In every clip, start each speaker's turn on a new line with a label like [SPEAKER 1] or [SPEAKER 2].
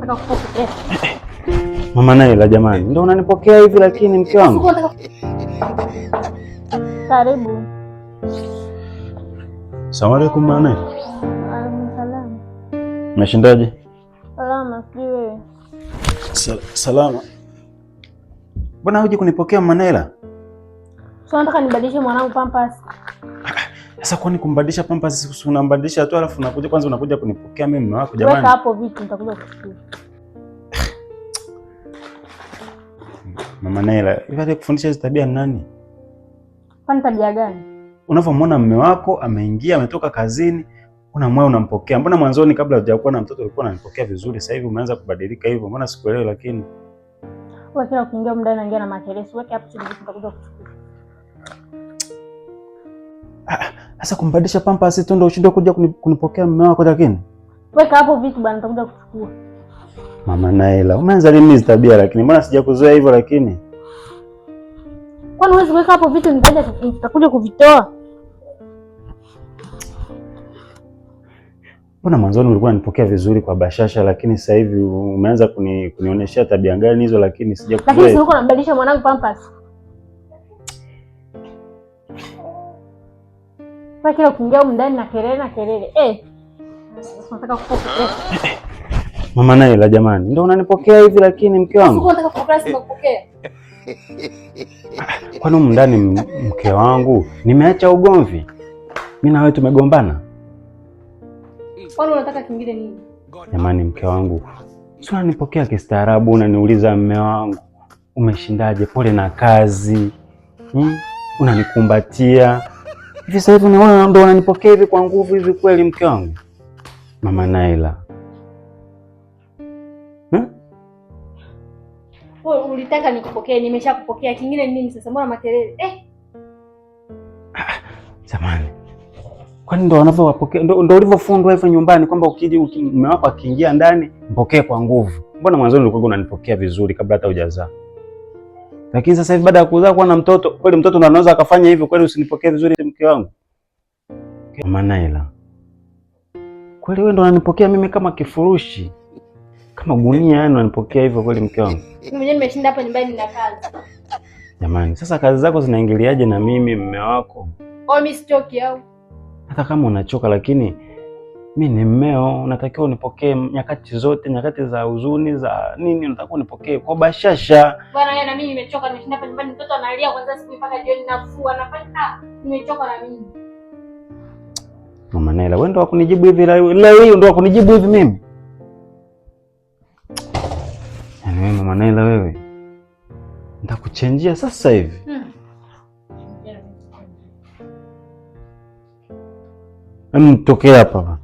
[SPEAKER 1] Unataka kupokea?
[SPEAKER 2] Mama Naila jamani, ndio unanipokea hivi lakini mke wangu.
[SPEAKER 1] Karibu.
[SPEAKER 2] Asalamu alaykum mama Naila.
[SPEAKER 1] Salamu.
[SPEAKER 2] Umeshindaje?
[SPEAKER 1] Salama, sijui wewe.
[SPEAKER 2] Salama. Mbona huje kunipokea mama Naila?
[SPEAKER 1] Sio nataka nibadilishe mwanangu pampers.
[SPEAKER 2] Sasa kwani kumbadilisha pampers unambadilisha tu alafu unakuja kwanza unakuja kunipokea mimi mume wako jamani?
[SPEAKER 1] Weka hapo vitu nitakuja kuchukua.
[SPEAKER 2] Mama Naila, hivi alikufundisha hizo tabia ni nani?
[SPEAKER 1] Kwani tabia gani?
[SPEAKER 2] Unavyomuona mume wako ameingia ametoka kazini, unamwaya unampokea. Mbona mwanzoni kabla hujakuwa na mtoto ulikuwa unanipokea vizuri, sasa hivi umeanza kubadilika hivyo? Mbona sikuelewi lakini.
[SPEAKER 1] Wewe kila ukiingia mndani unaingia na makelele. Weka hapo chini vitu nitakuja kuchukua.
[SPEAKER 2] Sasa kumbadilisha pampers tu ndio ushindwe kuja kunipokea mume wako lakini.
[SPEAKER 1] Weka hapo vitu bwana nitakuja kuchukua.
[SPEAKER 2] Mama Naila, umeanza lini hizo tabia lakini? Mbona sijakuzoea hivyo lakini?
[SPEAKER 1] Kwani huwezi kuweka hapo vitu nitakuja kuvitoa?
[SPEAKER 2] Mbona mwanzoni ulikuwa unanipokea vizuri kwa bashasha lakini sasa hivi umeanza kunionyesha tabia gani hizo lakini sijakuzoea.
[SPEAKER 1] Lakini sio uko unambadilisha mwanangu pampers. Kwa kila ukiingia ndani na kelele. Unataka kupokea?
[SPEAKER 2] Mama Naila jamani, ndio unanipokea hivi lakini mke wangu.
[SPEAKER 1] Sio unataka kupokea sima kupokea.
[SPEAKER 2] Kwani humu ndani mke wangu nimeacha ugomvi? Mimi na wewe tumegombana.
[SPEAKER 1] Kwani unataka kingine nini?
[SPEAKER 2] Jamani mke wangu, sio unanipokea kistaarabu, unaniuliza mume wangu umeshindaje, pole na kazi. Unanikumbatia. Hivi sasa hivi unaona ndio unanipokea hivi kwa nguvu hivi kweli mke wangu? Mama Naila.
[SPEAKER 1] Wewe ulitaka nikupokee, nimeshakupokea. Kingine nini sasa? Mbona makelele?
[SPEAKER 2] Jamani. Kwani ndio wanavyowapokea ndio ulivyofundwa hivyo nyumbani kwamba mume wako akiingia ndani mpokee kwa nguvu? Mbona mwanzo ulikuwa unanipokea vizuri kabla hata hujazaa? Lakini sasa hivi baada ya kuzaa kuwa na mtoto, kweli mtoto ndo anaweza akafanya hivyo kweli usinipokee vizuri mke wangu? Mama Naila. Kweli wewe ndo unanipokea mimi kama kifurushi? Kama gunia yani unanipokea hivyo kweli mke wangu?
[SPEAKER 1] Mimi mwenyewe nimeshinda hapa nyumbani na kazi.
[SPEAKER 2] Jamani, sasa kazi zako zinaingiliaje na mimi mume wako?
[SPEAKER 1] Mimi sichoki au?
[SPEAKER 2] Hata kama unachoka lakini mimi ni mmeo, unatakiwa unipokee nyakati zote, nyakati za huzuni za nini unatakiwa unipokee kwa bashasha.
[SPEAKER 1] Bwana wewe na mimi nimechoka, nimeshinda hapa nyumbani mtoto analia kwanza siku mpaka jioni nafua nafanya nimechoka na mimi.
[SPEAKER 2] Mama Naila, wewe ndo wakunijibu hivi leo hii ndo wakunijibu hivi mimi? Yaani wewe Mama Naila wewe. Nitakuchenjia sasa hivi. Tokea hapa.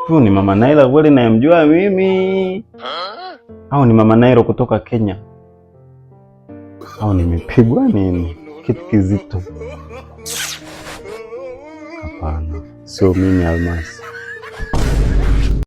[SPEAKER 2] Huyu ni Mama Naila kweli nayemjua mimi? Au ni Mama Naila kutoka Kenya? Au nimepigwa nini? Kitu kizito. Hapana, sio mimi Almasi.